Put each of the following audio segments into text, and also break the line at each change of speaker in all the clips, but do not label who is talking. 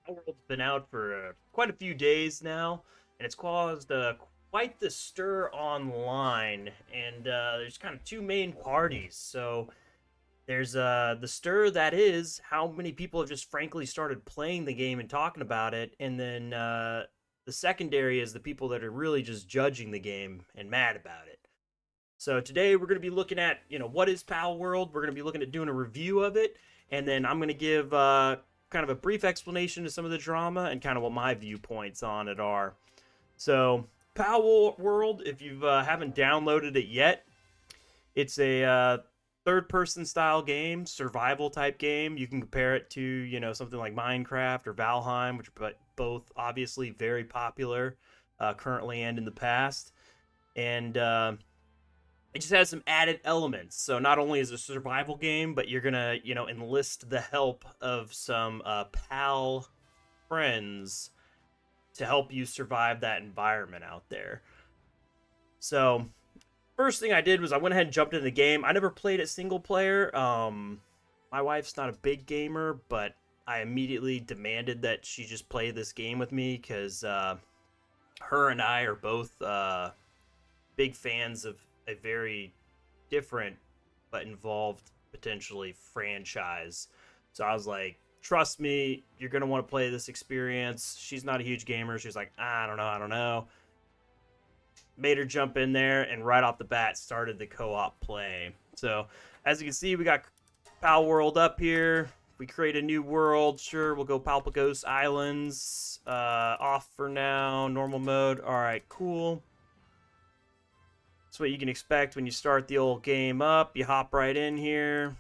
Palworld's been out for quite a few days now, and it's caused quite the stir online. And there's kind of two main parties. So there's the stir that is how many people have just frankly started playing the game and talking about it, and then the secondary is the people that are really just judging the game and mad about it. So today we're going to be looking at, what is Pal World. We're going to be looking at doing a review of it, and then I'm going to give kind of a brief explanation to some of the drama and kind of what my viewpoints on it are. So Pal World, if you haven't downloaded it yet, it's a third-person style game, survival type game. You can compare it to, something like Minecraft or Valheim, which are both obviously very popular currently and in the past. And it just has some added elements. So not only is it a survival game, but you're gonna, enlist the help of some pal friends to help you survive that environment out there. So first thing I did was I went ahead and jumped into the game. I never played it single player. My wife's not a big gamer, but I immediately demanded that she just play this game with me because her and I are both big fans of a very different but involved potentially franchise. So I was like, trust me, you're going to want to play this experience. She's not a huge gamer. She's like, I don't know. Made her jump in there, and right off the bat started the co-op play. So as you can see, we got Pal World up here. We create a new world. Sure, we'll go Palpagos Islands. Off for now. Normal mode. All right, cool. That's what you can expect when you start the old game up. You hop right in here.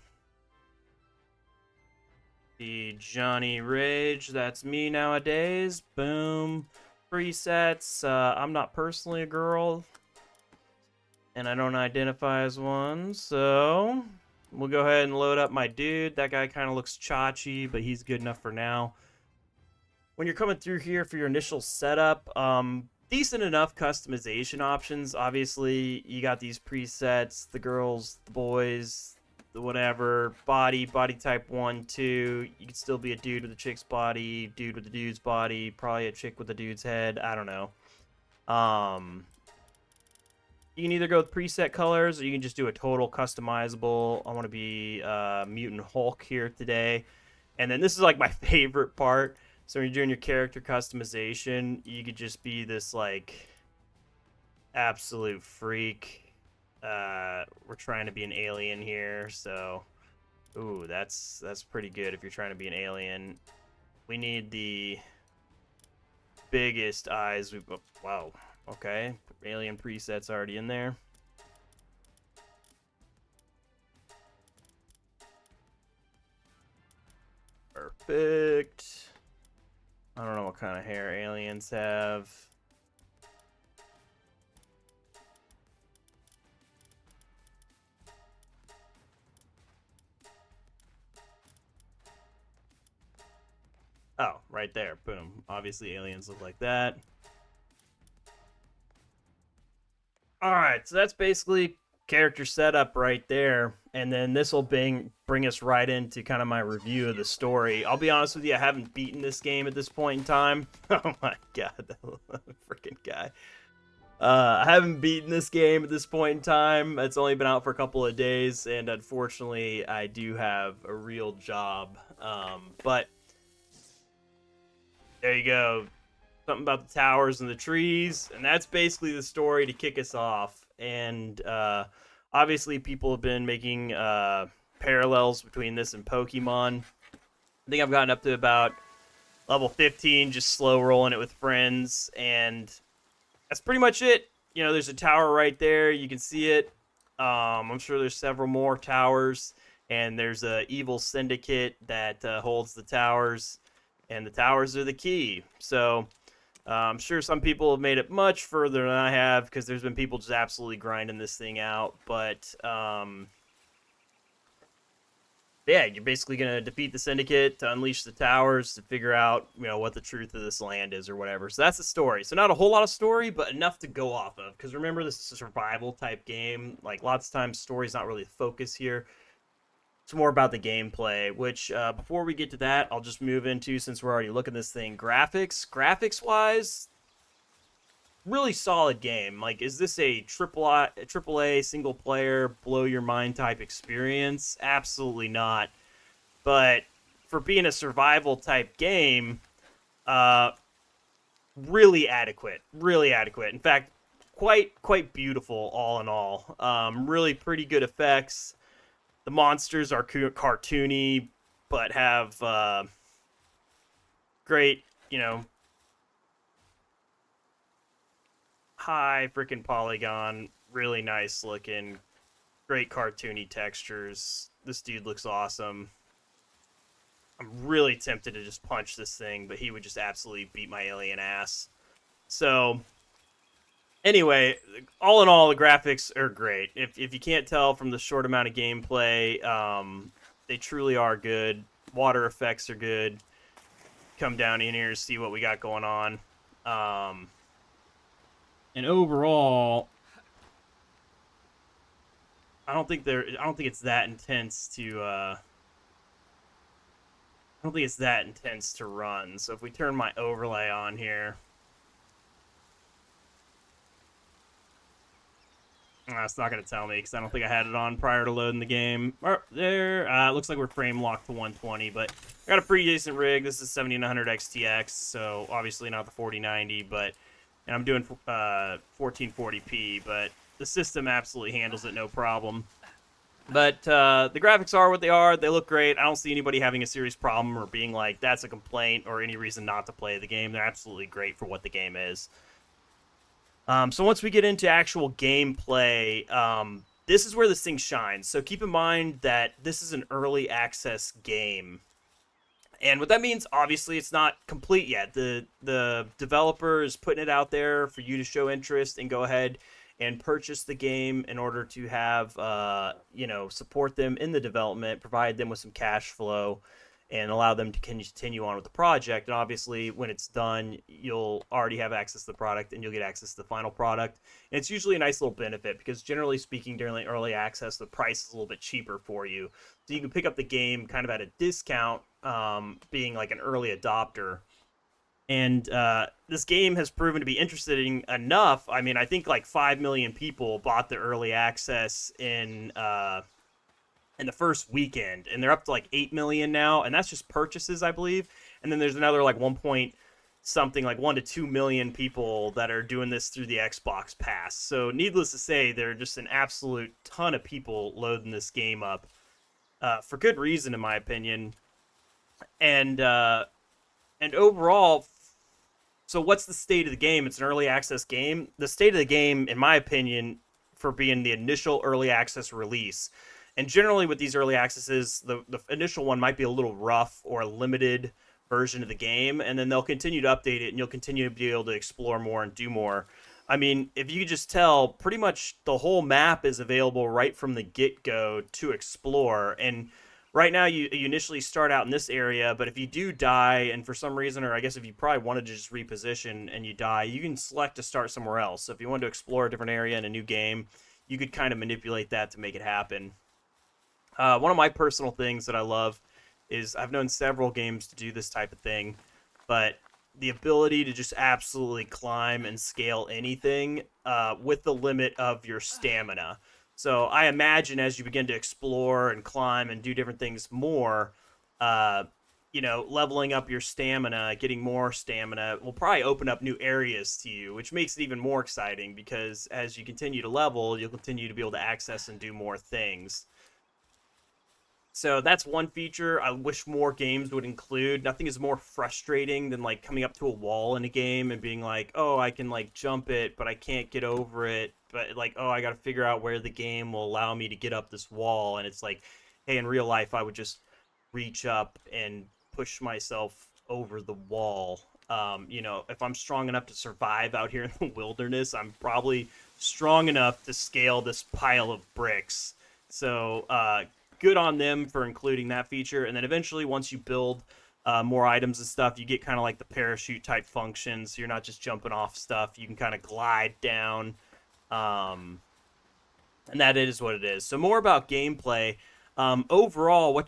The Johnny Rage, that's me nowadays. Boom. Presets. I'm not personally a girl, and I don't identify as one, so we'll go ahead and load up my dude. That guy kind of looks chachi, but he's good enough for now. When you're coming through here for your initial setup, decent enough customization options. Obviously, you got these presets, the girls, the boys, the whatever, body type 1, 2. You could still be a dude with a chick's body, dude with a dude's body, probably a chick with a dude's head. I don't know. You can either go with preset colors, or you can just do a total customizable. I want to be Mutant Hulk here today. And then this is like my favorite part. So when you're doing your character customization, you could just be this like absolute freak. We're trying to be an alien here, so ooh, that's pretty good if you're trying to be an alien. We need the biggest eyes. Oh, wow. Okay, alien presets already in there. Perfect. I don't know what kind of hair aliens have. Oh, right there. Boom. Obviously, aliens look like that. Alright, so that's basically character setup right there. And then this will bring us right into kind of my review of the story. I'll be honest with you, I haven't beaten this game at this point in time. Oh my god, that freaking guy. I haven't beaten this game at this point in time. It's only been out for a couple of days, and unfortunately, I do have a real job. But there you go. Something about the towers and the trees, and that's basically the story to kick us off. And obviously, people have been making parallels between this and Pokemon. I think I've gotten up to about level 15, just slow rolling it with friends, and that's pretty much it. There's a tower right there. You can see it. I'm sure there's several more towers, and there's a evil syndicate that holds the towers, and the towers are the key. So I'm sure some people have made it much further than I have, because there's been people just absolutely grinding this thing out. But yeah, you're basically going to defeat the syndicate to unleash the towers to figure out, what the truth of this land is or whatever. So that's the story. So not a whole lot of story, but enough to go off of. Because remember, this is a survival type game. Like, lots of times, story's not really the focus here. some more about the gameplay, which before we get to that, I'll just move into, since we're already looking at this thing, graphics. Graphics wise, really solid game. Like, is this a triple A single player blow your mind type experience? Absolutely not. But for being a survival type game, uh, really adequate, really adequate. In fact, quite beautiful all in all. Really pretty good effects. The monsters are cartoony, but have great, high freaking polygon, really nice looking, great cartoony textures. This dude looks awesome. I'm really tempted to just punch this thing, but he would just absolutely beat my alien ass. So, anyway, all in all, the graphics are great. If you can't tell from the short amount of gameplay, they truly are good. Water effects are good. Come down in here to see what we got going on. And overall, I don't think it's that intense to I don't think it's that intense to run. So if we turn my overlay on here, it's not going to tell me because I don't think I had it on prior to loading the game. There, it looks like we're frame locked to 120, but I got a pretty decent rig. This is 7900 XTX, so obviously not the 4090, but and I'm doing 1440p, but the system absolutely handles it no problem. But the graphics are what they are. They look great. I don't see anybody having a serious problem or being like, that's a complaint or any reason not to play the game. They're absolutely great for what the game is. So once we get into actual gameplay, this is where this thing shines. So keep in mind that this is an early access game. And what that means, obviously, it's not complete yet. The developer is putting it out there for you to show interest and go ahead and purchase the game in order to have, support them in the development, provide them with some cash flow, and allow them to continue on with the project. And obviously, when it's done, you'll already have access to the product and you'll get access to the final product. And it's usually a nice little benefit because generally speaking, during the early access, the price is a little bit cheaper for you. So you can pick up the game kind of at a discount, being like an early adopter. And this game has proven to be interesting enough. I mean, I think like 5 million people bought the early access in the first weekend, and they're up to like 8 million now, and that's just purchases, I believe. And then there's another like 1 point something, like 1 to 2 million people that are doing this through the Xbox Pass. So needless to say, there are just an absolute ton of people loading this game up for good reason, in my opinion. And overall, so what's the state of the game? It's an early access game. The state of the game, in my opinion, for being the initial early access release, and generally with these early accesses, the initial one might be a little rough or a limited version of the game, and then they'll continue to update it, and you'll continue to be able to explore more and do more. I mean, if you could just tell, pretty much the whole map is available right from the get-go to explore, and right now you initially start out in this area, but if you do die, and for some reason, or I guess if you probably wanted to just reposition and you die, you can select to start somewhere else. So if you wanted to explore a different area in a new game, you could kind of manipulate that to make it happen. One of my personal things that I love is I've known several games to do this type of thing, but the ability to just absolutely climb and scale anything with the limit of your stamina. So I imagine as you begin to explore and climb and do different things more, leveling up your stamina, getting more stamina will probably open up new areas to you, which makes it even more exciting because as you continue to level, you'll continue to be able to access and do more things. So that's one feature I wish more games would include. Nothing is more frustrating than like coming up to a wall in a game and being like, oh, I can like jump it, but I can't get over it. But like, oh, I got to figure out where the game will allow me to get up this wall. And it's like, hey, in real life, I would just reach up and push myself over the wall. If I'm strong enough to survive out here in the wilderness, I'm probably strong enough to scale this pile of bricks. So, good on them for including that feature. And then eventually, once you build more items and stuff, you get kind of like the parachute type functions. So you're not just jumping off stuff. You can kind of glide down. And that is what it is. So more about gameplay. Overall,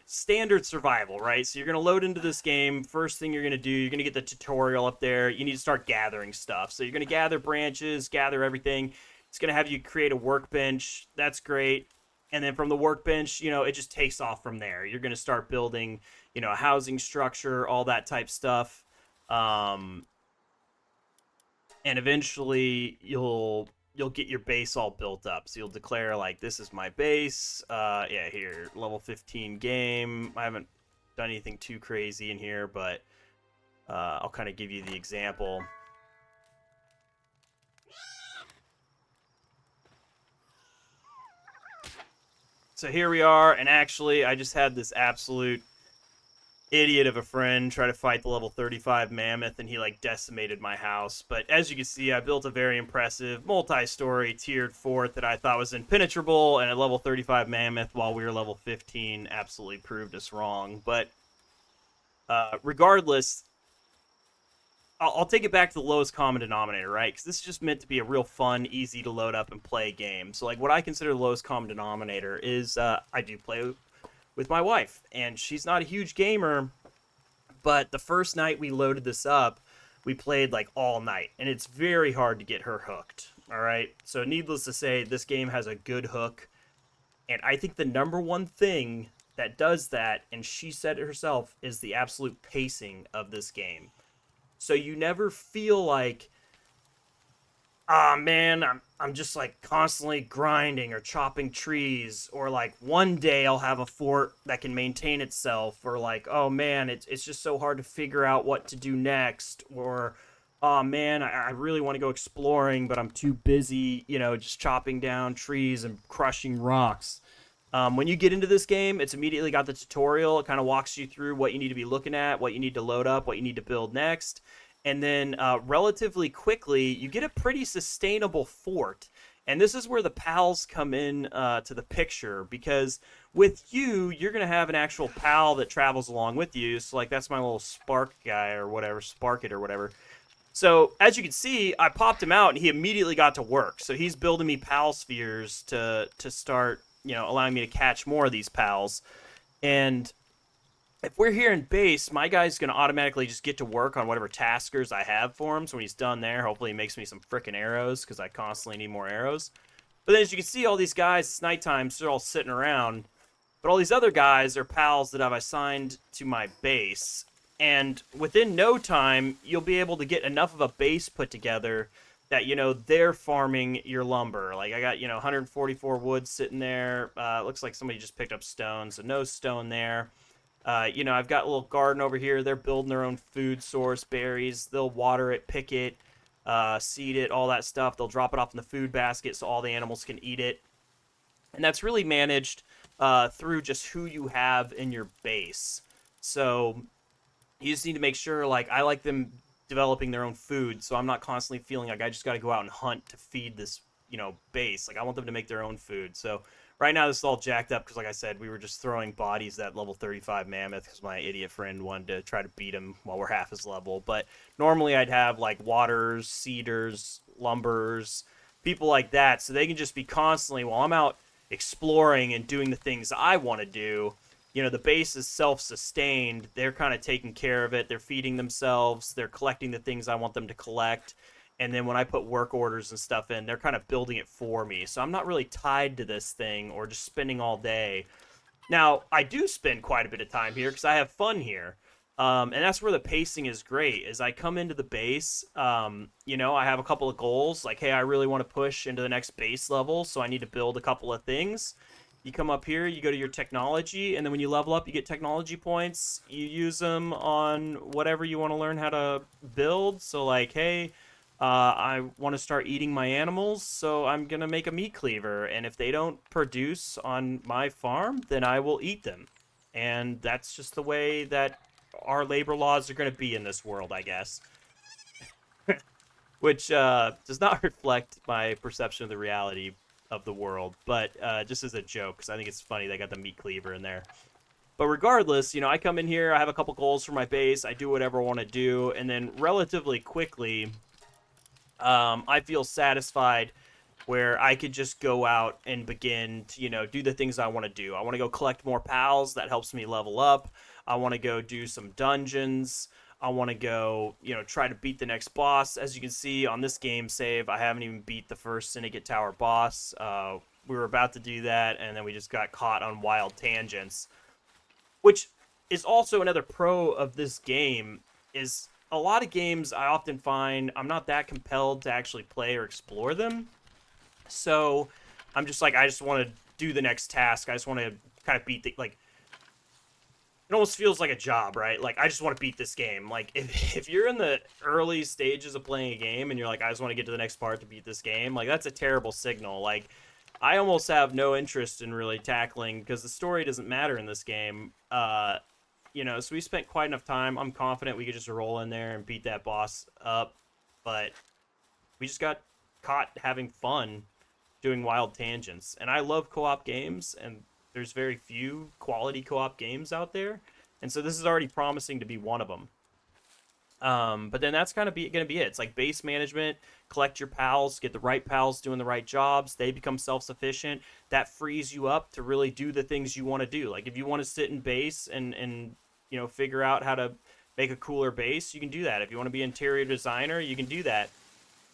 standard survival, right? So you're gonna load into this game. First thing you're gonna do, you're gonna get the tutorial up there. You need to start gathering stuff. So you're gonna gather branches, gather everything. It's gonna have you create a workbench. That's great. And then from the workbench, it just takes off from there. You're gonna start building, a housing structure, all that type stuff. Um, and eventually you'll get your base all built up. So you'll declare like, this is my base. Yeah, here, level 15 game. I haven't done anything too crazy in here, but I'll kind of give you the example. So here we are, and actually I just had this absolute idiot of a friend try to fight the level 35 mammoth, and he like decimated my house. But as you can see, I built a very impressive multi-story tiered fort that I thought was impenetrable, and a level 35 mammoth while we were level 15 absolutely proved us wrong. But regardless, I'll take it back to the lowest common denominator, right? Because this is just meant to be a real fun, easy to load up and play game. So like what I consider the lowest common denominator is I do play with my wife, and she's not a huge gamer, but the first night we loaded this up, we played like all night, and it's very hard to get her hooked. All right, so needless to say, this game has a good hook, and I think the number one thing that does that, and she said it herself, is the absolute pacing of this game. So you never feel like, ah, man, I'm just like constantly grinding or chopping trees, or like one day I'll have a fort that can maintain itself, or like, oh man, it's just so hard to figure out what to do next, or oh man, I really want to go exploring, but I'm too busy, just chopping down trees and crushing rocks. When you get into this game, it's immediately got the tutorial. It kind of walks you through what you need to be looking at, what you need to load up, what you need to build next. And then relatively quickly, you get a pretty sustainable fort. And this is where the pals come in to the picture, because with you, you're going to have an actual pal that travels along with you. So, like, that's my little Spark guy or whatever, Spark it or whatever. So, as you can see, I popped him out, and he immediately got to work. So, he's building me pal spheres to start, allowing me to catch more of these pals. And if we're here in base, my guy's going to automatically just get to work on whatever taskers I have for him. So when he's done there, hopefully he makes me some freaking arrows, because I constantly need more arrows. But then as you can see, all these guys, it's nighttime, so they're all sitting around. But all these other guys are pals that I've assigned to my base. And within no time, you'll be able to get enough of a base put together that, they're farming your lumber. Like, I got, 144 wood sitting there. Looks like somebody just picked up stone, so no stone there. I've got a little garden over here. They're building their own food source, berries. They'll water it, pick it, seed it, all that stuff. They'll drop it off in the food basket so all the animals can eat it. And that's really managed through just who you have in your base. So you just need to make sure, like, I like them developing their own food, so I'm not constantly feeling like I just got to go out and hunt to feed this, base. Like, I want them to make their own food. So right now, this is all jacked up because, like I said, we were just throwing bodies at level 35 mammoth because my idiot friend wanted to try to beat him while we're half his level. But normally I'd have, like, waters, seeders, lumbers, people like that, so they can just be constantly, while I'm out exploring and doing the things I want to do, the base is self-sustained. They're kind of taking care of it. They're feeding themselves. They're collecting the things I want them to collect. And then when I put work orders and stuff in, they're kind of building it for me. So I'm not really tied to this thing or just spending all day. Now, I do spend quite a bit of time here because I have fun here. And that's where the pacing is great, is I come into the base, I have a couple of goals. Like, hey, I really want to push into the next base level, so I need to build a couple of things. You come up here, you go to your technology, and then when you level up, you get technology points. You use them on whatever you want to learn how to build. So, like, hey, I want to start eating my animals, so I'm going to make a meat cleaver. And if they don't produce on my farm, then I will eat them. And that's just the way that our labor laws are going to be in this world, I guess. Which does not reflect my perception of the reality of the world, but just as a joke, because I think it's funny they got the meat cleaver in there. But regardless, I come in here, I have a couple goals for my base, I do whatever I want to do, and then relatively quickly, I feel satisfied where I could just go out and begin to, do the things I want to do. I want to go collect more pals. That helps me level up. I want to go do some dungeons. I want to go, try to beat the next boss. As you can see on this game save, I haven't even beat the first Syndicate Tower boss. We were about to do that, and then we just got caught on wild tangents, which is also another pro of this game. Is a lot of games I often find I'm not that compelled to actually play or explore them, so I'm just like, I just want to do the next task. I just want to kind of beat the, like, it almost feels like a job, right? Like, I just want to beat this game. Like, if you're in the early stages of playing a game and you're like, I just want to get to the next part to beat this game, like, that's a terrible signal. Like, I almost have no interest in really tackling, because the story doesn't matter in this game. So we spent quite enough time. I'm confident we could just roll in there and beat that boss up, but we just got caught having fun doing wild tangents. And I love co-op games, and there's very few quality co-op games out there. And so this is already promising to be one of them. But then that's kind of going to be it. It's like base management, collect your pals, get the right pals doing the right jobs. They become self-sufficient. That frees you up to really do the things you want to do. Like if you want to sit in base and figure out how to make a cooler base, you can do that. If you want to be an interior designer, you can do that.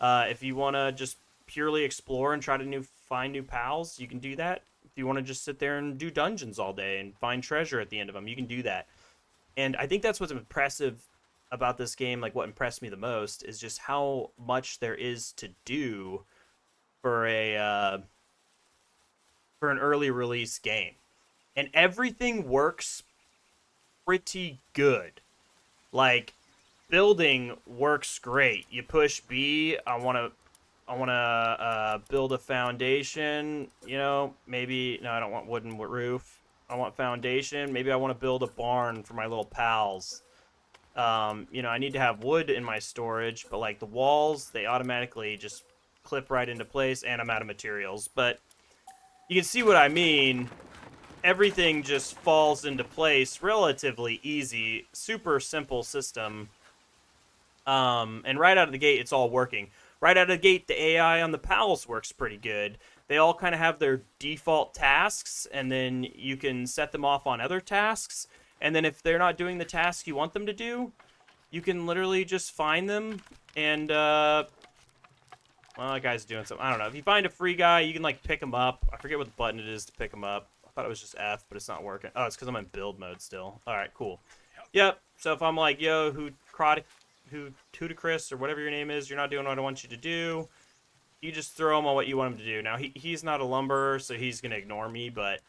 If you want to just purely explore and try to find new pals, you can do that. If you want to just sit there and do dungeons all day and find treasure at the end of them, you can do that. And I think that's what's impressive about this game. Like what impressed me the most is just how much there is to do for for an early release game, and everything works pretty good. Like building works great. You push B. I want to build a foundation. Maybe no, I don't want wooden roof. I want foundation. Maybe I want to build a barn for my little pals. I need to have wood in my storage, but like the walls, they automatically just clip right into place, and I'm out of materials. But you can see what I mean. Everything just falls into place relatively easy, super simple system. And right out of the gate, it's all working. Right out of the gate, the AI on the pals works pretty good. They all kind of have their default tasks, and then you can set them off on other tasks. And then if they're not doing the task you want them to do, you can literally just find them and, well, that guy's doing something. I don't know. If you find a free guy, you can, like, pick him up. I forget what the button it is to pick him up. I thought it was just F, but it's not working. Oh, it's because I'm in build mode still. All right, cool. Yep. So if I'm like, yo, Tudicris, or whatever your name is, you're not doing what I want you to do, you just throw him on what you want him to do. Now, he's not a lumberer, so he's going to ignore me, but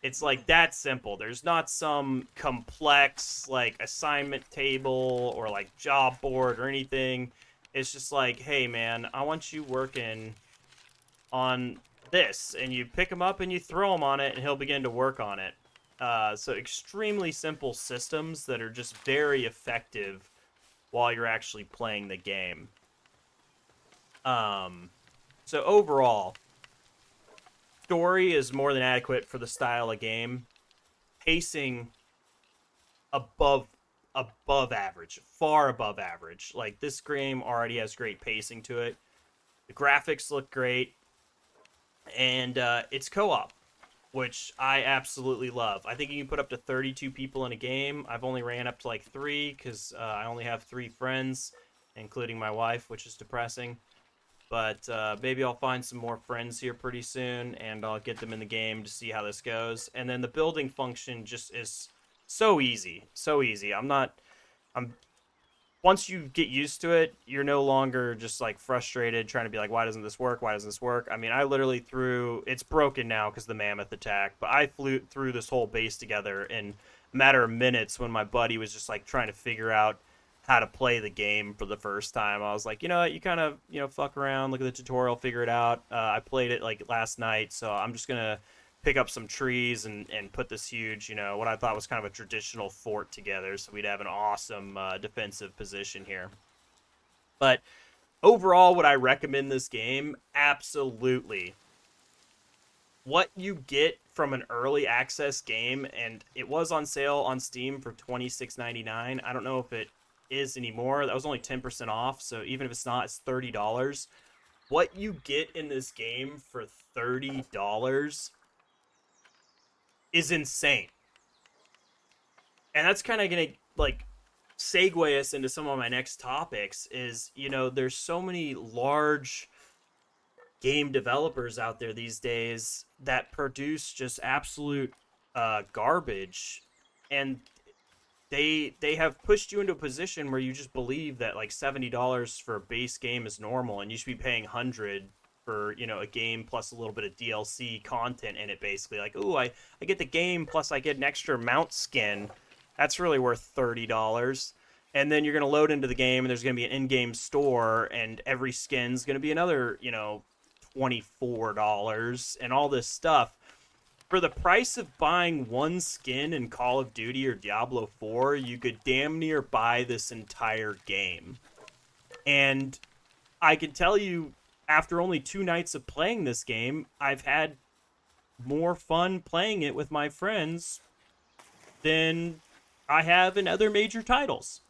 it's like that simple. There's not some complex like assignment table or like job board or anything. It's just like, hey man, I want you working on this, and you pick him up and you throw him on it, and he'll begin to work on it. So extremely simple systems that are just very effective while you're actually playing the game. So overall, story is more than adequate for the style of game. Pacing above average, far above average. Like this game already has great pacing to it. The graphics look great, and it's co-op, which I absolutely love. I think you can put up to 32 people in a game. I've only ran up to like 3 because I only have 3 friends, including my wife, which is depressing. But maybe I'll find some more friends here pretty soon, and I'll get them in the game to see how this goes. And then the building function just is so easy, so easy. Once you get used to it, you're no longer just like frustrated trying to be like, why doesn't this work? Why doesn't this work? I mean, I literally it's broken now because the mammoth attack, but I threw this whole base together in a matter of minutes when my buddy was just like trying to figure out how to play the game for the first time. I was like, you know what, you kind of, fuck around, look at the tutorial, figure it out. I played it like last night, so I'm just going to pick up some trees and put this huge, what I thought was kind of a traditional fort together, so we'd have an awesome defensive position here. But overall, would I recommend this game? Absolutely. What you get from an early access game, and it was on sale on Steam for $26.99. I don't know if it is anymore. That was only 10% off, so even if it's not, it's $30. what you get in this game for $30 is insane. And that's kind of going to like segue us into some of my next topics is, there's so many large game developers out there these days that produce just absolute garbage, and they have pushed you into a position where you just believe that like $70 for a base game is normal, and you should be paying 100 for a game plus a little bit of DLC content in it. Basically, like, ooh, I get the game plus I get an extra mount skin. That's really worth $30. And then you're going to load into the game, and there's going to be an in-game store, and every skin's going to be another $24 and all this stuff. For the price of buying one skin in Call of Duty or Diablo 4, you could damn near buy this entire game. And I can tell you, after only 2 nights of playing this game, I've had more fun playing it with my friends than I have in other major titles.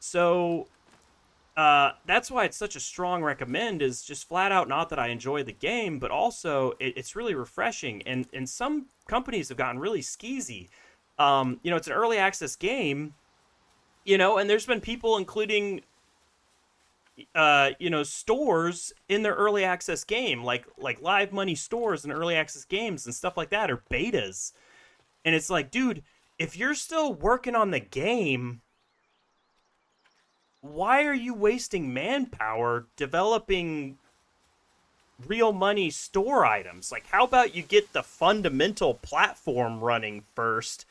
So that's why it's such a strong recommend, is just flat out not that I enjoy the game, but also it's really refreshing. And some companies have gotten really skeezy. It's an early access game, and there's been people, including, stores in their early access game, like live money stores and early access games and stuff like that, or betas. And it's like, dude, if you're still working on the game, why are you wasting manpower developing real money store items? Like, how about you get the fundamental platform running first,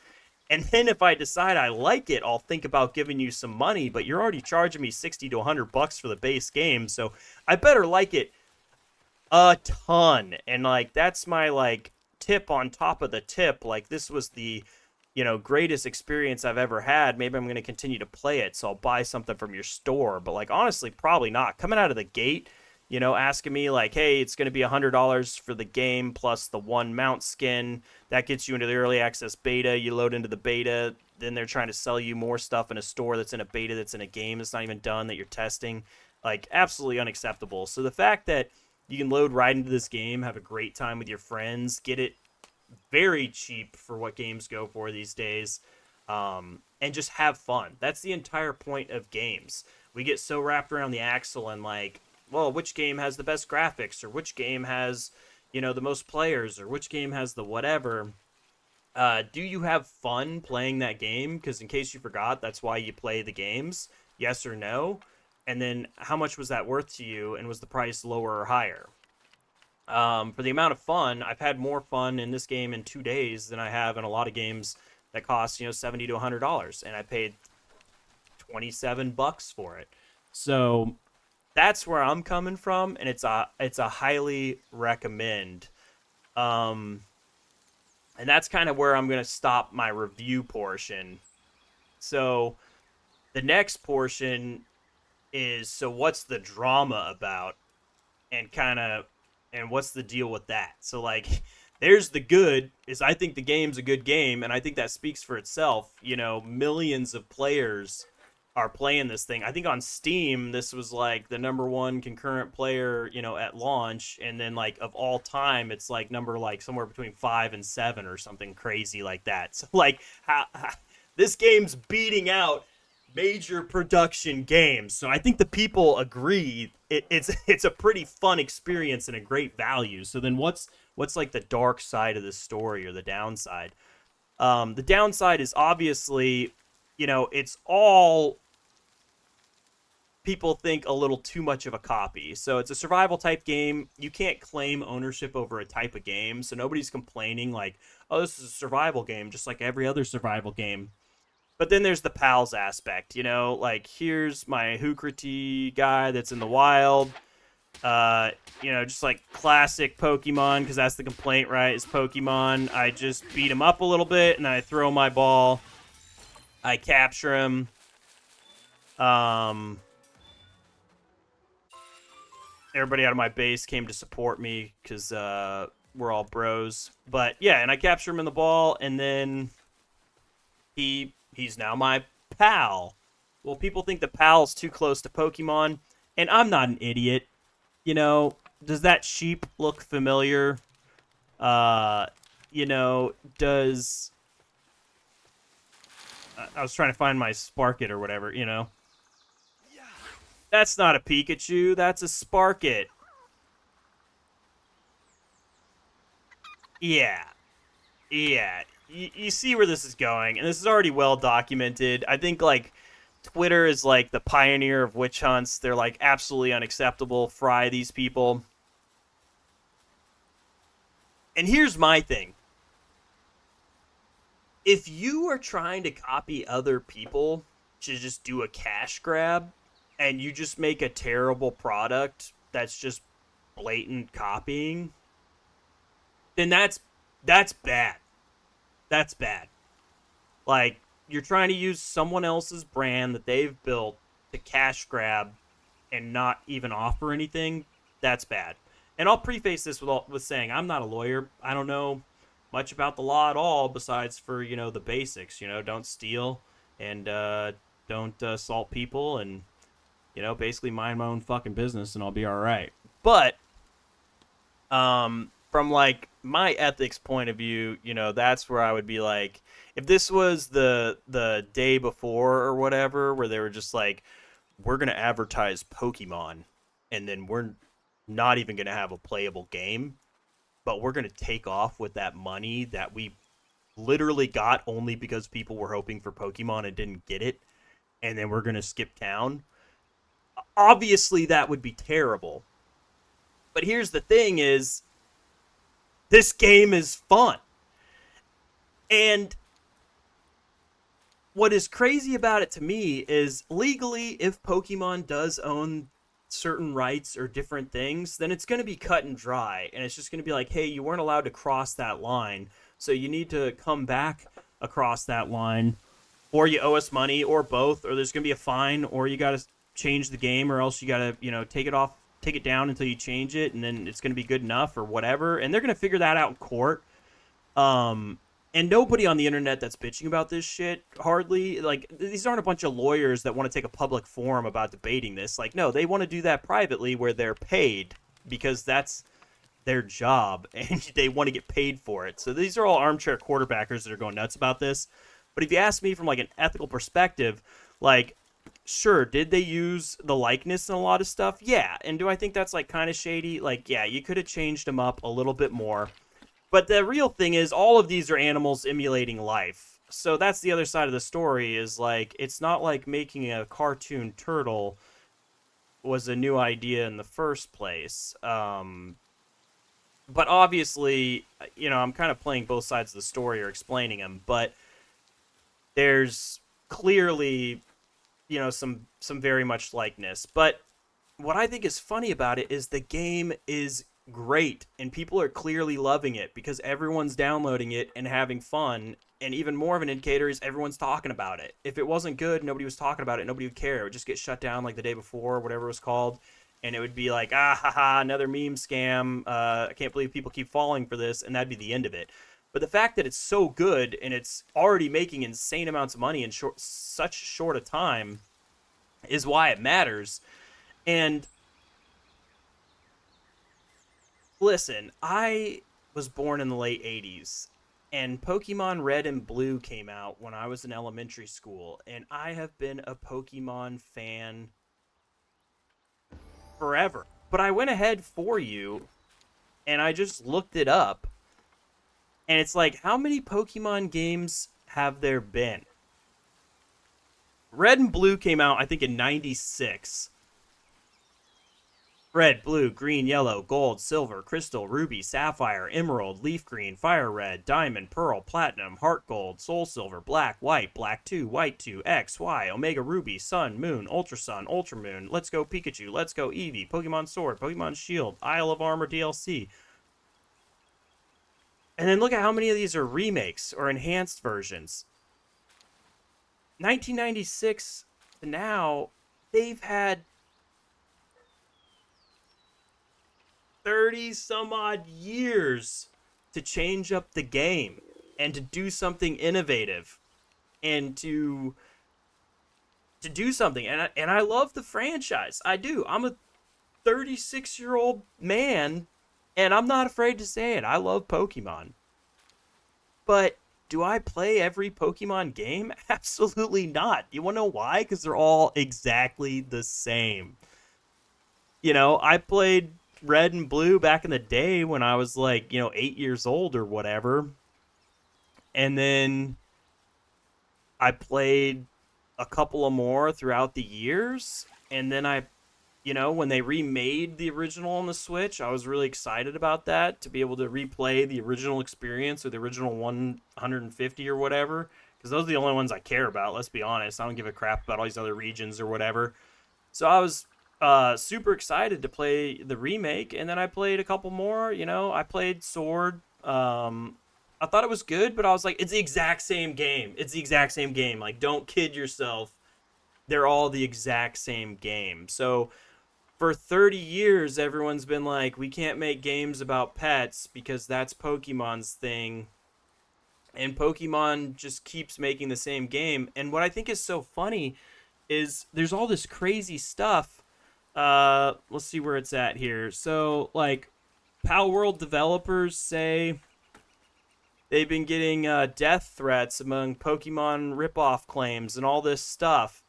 and then if I decide I like it, I'll think about giving you some money, but you're already charging me 60 to 100 bucks for the base game, so I better like it a ton. And like, that's my like tip on top of the tip. Like, this was the greatest experience I've ever had. Maybe I'm going to continue to play it, so I'll buy something from your store. But like, honestly, probably not. Coming out of the gate, asking me like, hey, it's going to be $100 for the game plus the one mount skin. That gets you into the early access beta. You load into the beta, then they're trying to sell you more stuff in a store that's in a beta that's in a game that's not even done, that you're testing. Like, absolutely unacceptable. So the fact that you can load right into this game, have a great time with your friends, get it very cheap for what games go for these days, and just have fun. That's the entire point of games. We get so wrapped around the axle and like, well, which game has the best graphics, or which game has the most players, or which game has the whatever. Do you have fun playing that game? Because in case you forgot, that's why you play the games. Yes or no? And then how much was that worth to you, and was the price lower or higher? For the amount of fun, I've had more fun in this game in 2 days than I have in a lot of games that cost $70 to $100, and I paid $27 for it. So that's where I'm coming from, and it's a highly recommend. Um, and that's kind of where I'm gonna stop my review portion. So the next portion is, so what's the drama about? And kind of, and what's the deal with that? So like, there's the good, is I think the game's a good game, and I think that speaks for itself. Millions of players are playing this thing. I think on Steam this was like the number one concurrent player at launch, and then like of all time it's like number like somewhere between 5 and 7 or something crazy like that. So like, how this game's beating out major production games. So I think the people agree it's a pretty fun experience and a great value. So then what's like the dark side of the story, or the downside? The downside is obviously, it's all, people think, a little too much of a copy. So it's a survival type game. You can't claim ownership over a type of game. So nobody's complaining like, oh, this is a survival game just like every other survival game. But then there's the pals aspect, like, here's my Hookrity guy that's in the wild. Just like classic Pokemon, because that's the complaint, right? Is Pokemon. I just beat him up a little bit, and then I throw my ball. I capture him. Everybody out of my base came to support me because we're all bros. But yeah, and I capture him in the ball, and then he's now my pal. Well, people think the pal's too close to Pokemon, and I'm not an idiot. You know, does that sheep look familiar? Uh, does I was trying to find my Sparkit or whatever, That's not a Pikachu, that's a Sparkit. Yeah. Yeah. You see where this is going, and this is already well documented. I think, like, Twitter is, like, the pioneer of witch hunts. They're, like, absolutely unacceptable. Fry these people. And here's my thing. If you are trying to copy other people to just do a cash grab and you just make a terrible product that's just blatant copying, then that's bad. That's bad. Like, you're trying to use someone else's brand that they've built to cash grab and not even offer anything. That's bad. And I'll preface this with saying I'm not a lawyer. I don't know much about the law at all, besides for the basics. Don't steal and don't assault people, and basically mind my own fucking business, and I'll be all right. But from, like, my ethics point of view, that's where I would be like, if this was the day before or whatever, where they were just like, we're gonna advertise Pokemon, and then we're not even gonna have a playable game, but we're gonna take off with that money that we literally got only because people were hoping for Pokemon and didn't get it, and then we're gonna skip town. Obviously, that would be terrible. But here's the thing: is this game is fun, and what is crazy about it to me is, legally, if Pokemon does own certain rights or different things, then it's going to be cut and dry. And it's just going to be like, hey, you weren't allowed to cross that line. So you need to come back across that line, or you owe us money, or both, or there's going to be a fine, or you got to change the game, or else you got to, take it down until you change it, and then it's going to be good enough or whatever. And they're going to figure that out in court. And nobody on the internet that's bitching about this shit, hardly, like, these aren't a bunch of lawyers that want to take a public forum about debating this. Like, no, they want to do that privately where they're paid, because that's their job and they want to get paid for it. So these are all armchair quarterbackers that are going nuts about this. But if you ask me from, like, an ethical perspective, like, sure, did they use the likeness in a lot of stuff? Yeah. And do I think that's, like, kind of shady? Like, yeah, you could have changed them up a little bit more. But the real thing is, all of these are animals emulating life. So that's the other side of the story, is, like, it's not like making a cartoon turtle was a new idea in the first place. But obviously, I'm kind of playing both sides of the story or explaining them. But there's clearly, some very much likeness. But what I think is funny about it is the game is great, and people are clearly loving it because everyone's downloading it and having fun. And even more of an indicator is everyone's talking about it. If it wasn't good, nobody was talking about it, nobody would care. It would just get shut down like the day before, whatever it was called, and it would be like, ah, haha, another meme scam. I can't believe people keep falling for this, and that'd be the end of it. But the fact that it's so good and it's already making insane amounts of money in such short a time is why it matters. And listen, I was born in the late 80s, and Pokemon Red and Blue came out when I was in elementary school, and I have been a Pokemon fan forever. But I went ahead for you, and I just looked it up, and it's like, how many Pokemon games have there been? Red and Blue came out, I think, in 96. Red, blue, green, yellow, gold, silver, crystal, ruby, sapphire, emerald, leaf green, fire red, diamond, pearl, platinum, heart gold, soul silver, black, black 2, white 2, X, Y, omega ruby, sun, moon, ultra moon, let's go Pikachu, let's go Eevee, Pokemon Sword, Pokemon Shield, Isle of Armor DLC. And then look at how many of these are remakes or enhanced versions. 1996 to now, they've had 30 some odd years to change up the game and to do something innovative and to do something. And I love the franchise. I do. 36-year-old man, and I'm not afraid to say it. I love Pokemon. But do I play every Pokemon game? Absolutely not. You want to know why? Because they're all exactly the same. I played Red and Blue back in the day when I was like, 8 years old or whatever. And then I played a couple of more throughout the years. And then when they remade the original on the Switch, I was really excited about that, to be able to replay the original experience, or the original 150 or whatever, because those are the only ones I care about. Let's be honest. I don't give a crap about all these other regions or whatever. So I was super excited to play the remake, and then I played a couple more. I played Sword. I thought it was good, but I was like, it's the exact same game. It's the exact same game. Like, don't kid yourself. They're all the exact same game. So for 30 years, everyone's been like, we can't make games about pets because that's Pokemon's thing. And Pokemon just keeps making the same game. And what I think is so funny is there's all this crazy stuff. Let's see where it's at here. So, like, Palworld developers say they've been getting death threats among Pokemon ripoff claims and all this stuff.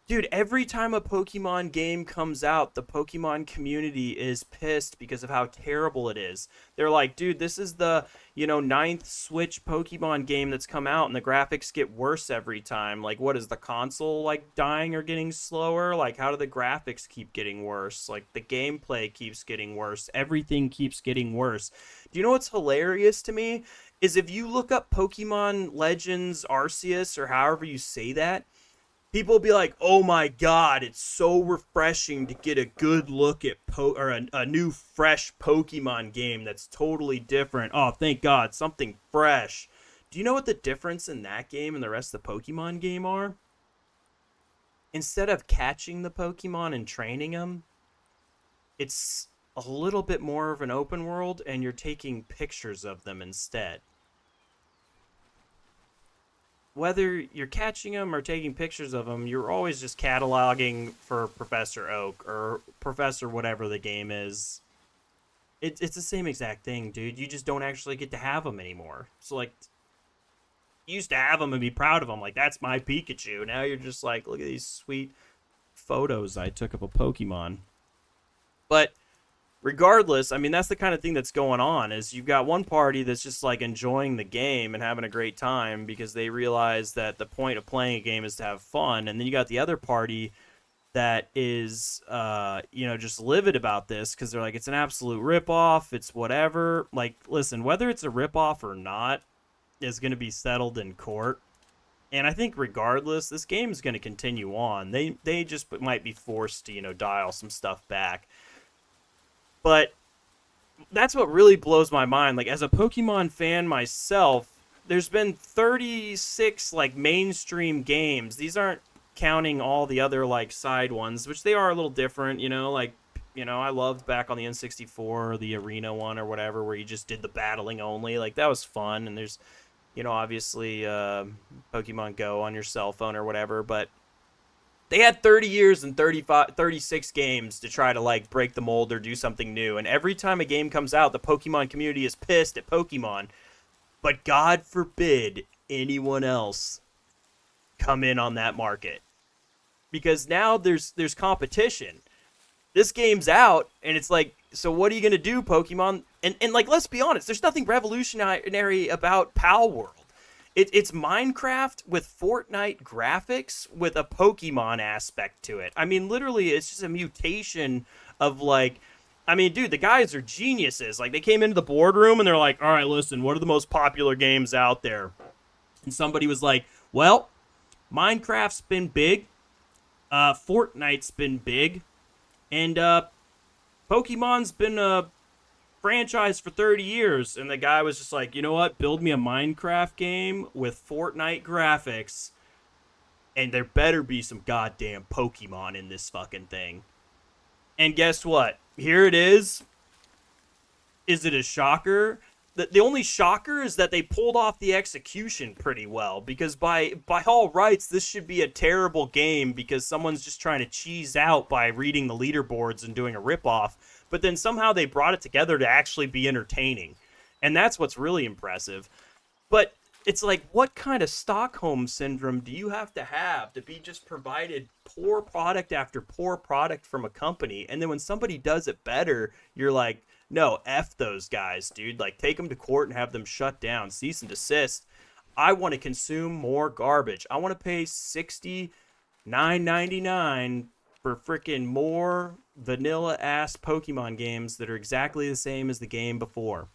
Dude, every time a Pokemon game comes out, the Pokemon community is pissed because of how terrible it is. They're like, dude, this is the, ninth Switch Pokemon game that's come out, and the graphics get worse every time. Like, what is the console, like, dying or getting slower? Like, how do the graphics keep getting worse? Like, the gameplay keeps getting worse. Everything keeps getting worse. Do you know what's hilarious to me? Is if you look up Pokemon Legends Arceus, or however you say that, people will be like, oh my god, it's so refreshing to get a good look at a new fresh Pokemon game that's totally different. Oh, thank god, something fresh. Do you know what the difference in that game and the rest of the Pokemon game are? Instead of catching the Pokemon and training them, it's a little bit more of an open world, and you're taking pictures of them instead. Whether you're catching them or taking pictures of them, you're always just cataloging for Professor Oak or Professor whatever the game is. It's the same exact thing, dude. You just don't actually get to have them anymore. So, like, you used to have them and be proud of them. Like, that's my Pikachu. Now you're just like, look at these sweet photos I took of a Pokemon. But regardless, I mean, that's the kind of thing that's going on, is you've got one party that's just like enjoying the game and having a great time because they realize that the point of playing a game is to have fun. And then you got the other party that is, just livid about this because they're like, it's an absolute ripoff. It's whatever. Like, listen, whether it's a ripoff or not is going to be settled in court. And I think regardless, this game is going to continue on. They just might be forced to, dial some stuff back. But that's what really blows my mind. Like, as a Pokemon fan myself, there's been 36, like, mainstream games. These aren't counting all the other, like, side ones, which they are a little different, like, I loved back on the N64, the Arena one or whatever, where you just did the battling only. Like, that was fun. And there's, obviously, Pokemon Go on your cell phone or whatever, but they had 30 years and 36 games to try to, like, break the mold or do something new. And every time a game comes out, the Pokemon community is pissed at Pokemon. But God forbid anyone else come in on that market. Because now there's competition. This game's out, and it's like, so what are you going to do, Pokemon? And like, let's be honest, there's nothing revolutionary about Palworld. It's Minecraft with Fortnite graphics with a Pokemon aspect to it. I mean, literally, it's just a mutation of, like, I mean, dude, the guys are geniuses. Like, they came into the boardroom and they're like, all right, listen, what are the most popular games out there? And somebody was like, well, Minecraft's been big, Fortnite's been big, and Pokemon's been a franchise for 30 years. And the guy was just like, you know what, build me a Minecraft game with Fortnite graphics, and there better be some goddamn Pokemon in this fucking thing. And guess what, here it is. Is it a shocker? the only shocker is that they pulled off the execution pretty well, because by all rights this should be a terrible game because someone's just trying to cheese out by reading the leaderboards and doing a ripoff, but then somehow they brought it together to actually be entertaining, and that's what's really impressive. But it's like, what kind of Stockholm syndrome do you have to be just provided poor product after poor product from a company, and then when somebody does it better, you're like, no, F those guys, dude. Like, take them to court and have them shut down. Cease and desist. I want to consume more garbage. I want to pay $69.99 for freaking more vanilla-ass Pokemon games that are exactly the same as the game before.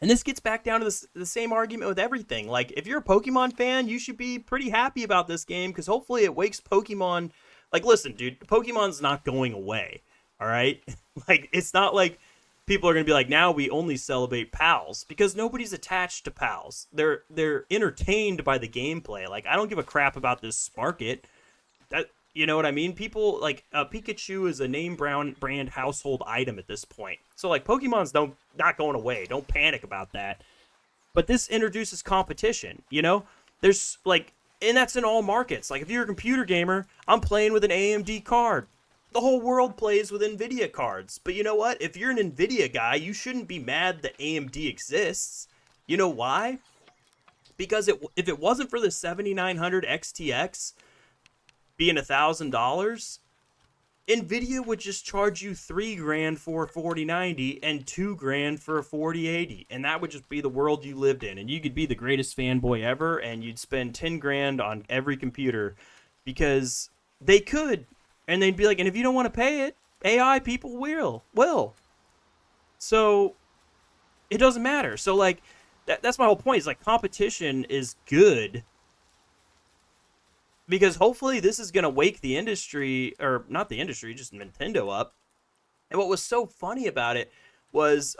And this gets back down to the same argument with everything. Like, if you're a Pokemon fan, you should be pretty happy about this game because hopefully it wakes Pokemon... Like, listen, dude, Pokemon's not going away, all right? Like, it's not like... People are going to be like, now we only celebrate pals, because nobody's attached to pals. They're entertained by the gameplay. Like, I don't give a crap about this market. That, you know what I mean? People, like, Pikachu is a name brand household item at this point. So, like, Pokemon's not going away. Don't panic about that. But this introduces competition, you know? There's, like, and that's in all markets. Like, if you're a computer gamer, I'm playing with an AMD card. The whole world plays with NVIDIA cards. But you know what? If you're an NVIDIA guy, you shouldn't be mad that AMD exists. You know why? Because if it wasn't for the 7900 XTX being $1,000, NVIDIA would just charge you $3,000 for a 4090 and $2,000 for a 4080. And that would just be the world you lived in. And you could be the greatest fanboy ever, and you'd spend $10,000 on every computer because they could. And they'd be like, and if you don't want to pay it, AI people will. So it doesn't matter. So, like, that's my whole point. Is like, competition is good because hopefully this is going to wake the industry, or not the industry, just Nintendo up. And what was so funny about it was,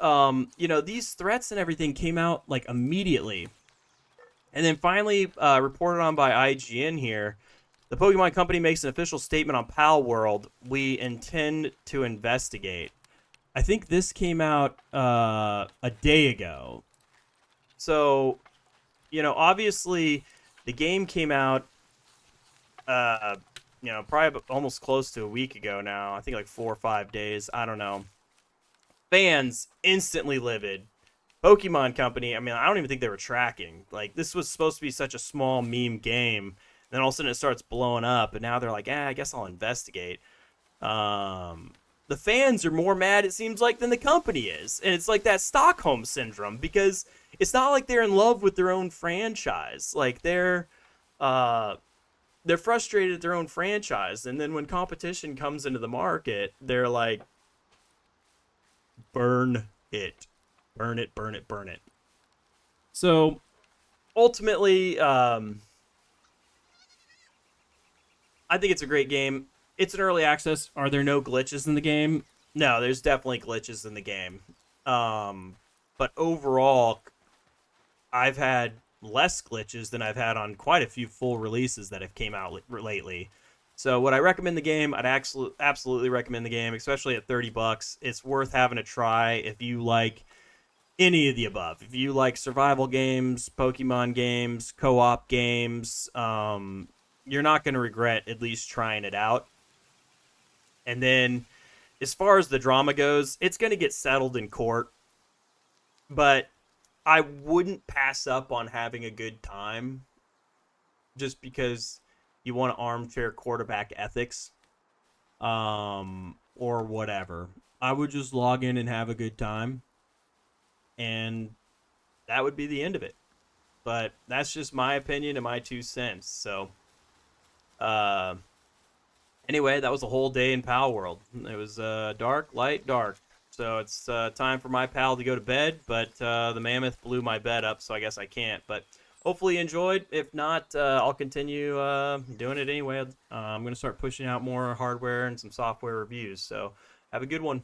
these threats and everything came out like immediately. And then finally reported on by IGN here. The Pokemon Company makes an official statement on Palworld. We intend to investigate. I think this came out a day ago. So, obviously the game came out, probably almost close to a week ago now. I think like 4 or 5 days. I don't know. Fans instantly livid. Pokemon Company, I mean, I don't even think they were tracking. Like, this was supposed to be such a small meme game. Then all of a sudden it starts blowing up, and now they're like, I guess I'll investigate. The fans are more mad, it seems like, than the company is. And it's like that Stockholm syndrome, because it's not like they're in love with their own franchise. Like, they're frustrated at their own franchise. And then when competition comes into the market, they're like, burn it. Burn it, burn it, burn it. So, ultimately, I think it's a great game. It's an early access. Are there no glitches in the game? No, there's definitely glitches in the game. But overall, I've had less glitches than I've had on quite a few full releases that have came out lately. So would I recommend the game? I'd absolutely recommend the game, especially at $30. It's worth having a try if you like any of the above. If you like survival games, Pokemon games, co-op games, you're not going to regret at least trying it out. And then, as far as the drama goes, it's going to get settled in court. But I wouldn't pass up on having a good time just because you want armchair quarterback ethics or whatever. I would just log in and have a good time. And that would be the end of it. But that's just my opinion and my 2 cents. So... anyway, that was a whole day in Palworld. It was dark, light, dark. So it's time for my pal to go to bed, but the mammoth blew my bed up, so I guess I can't. But hopefully you enjoyed. If not, I'll continue doing it anyway. I'm going to start pushing out more hardware and some software reviews. So have a good one.